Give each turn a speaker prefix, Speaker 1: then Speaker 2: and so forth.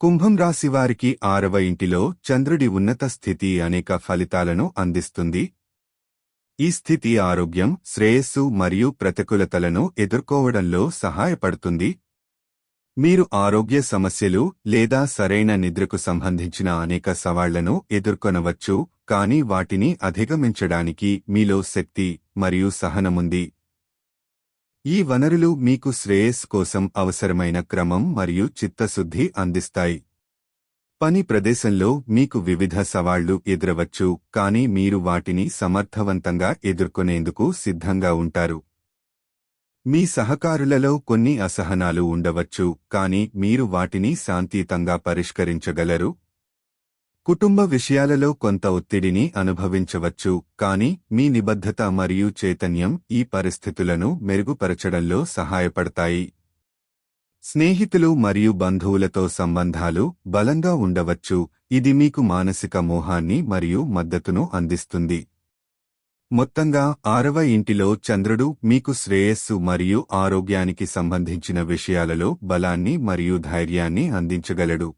Speaker 1: కుంభం రాశివారికి 6వ ఇంటిలో చంద్రుడి ఉన్నత స్థితి అనేక ఫలితాలను అందిస్తుంది. ఈ స్థితి ఆరోగ్యం, శ్రేయస్సు మరియు ప్రతికూలతలను ఎదుర్కోవడంలో సహాయపడుతుంది. మీరు ఆరోగ్య సమస్యలు లేదా సరైన నిద్రకు సంబంధించిన అనేక సవాళ్లను ఎదుర్కొనవచ్చు, కానీ వాటిని అధిగమించడానికి మీలో శక్తి మరియు సహనముంది. ఈ వనరులు మీకు శ్రేయస్సు కోసం అవసరమైన క్రమం మరియు చిత్తశుద్ధి అందిస్తాయి. పని ప్రదేశంలో మీకు వివిధ సవాళ్లు ఎదురవచ్చు, కానీ మీరు వాటిని సమర్థవంతంగా ఎదుర్కొనేందుకు సిద్ధంగా ఉంటారు. మీ సహకారులలో కొన్ని అసహనాలు ఉండవచ్చు, కానీ మీరు వాటిని శాంతియుతంగా పరిష్కరించగలరు. కుటుంబ విషయాలలో కొంత ఒత్తిడిని అనుభవించవచ్చు, కానీ మీ నిబద్ధత మరియు చైతన్యం ఈ పరిస్థితులను మెరుగుపరచడంలో సహాయపడతాయి. స్నేహితులు మరియు బంధువులతో సంబంధాలు బలంగా ఉండవచ్చు, ఇది మీకు మానసిక మోహాన్ని మరియు మద్దతును అందిస్తుంది. మొత్తంగా 6వ ఇంటిలో చంద్రుడు మీకు శ్రేయస్సు మరియు ఆరోగ్యానికి సంబంధించిన విషయాలలో బలాన్ని మరియు ధైర్యాన్ని అందించగలడు.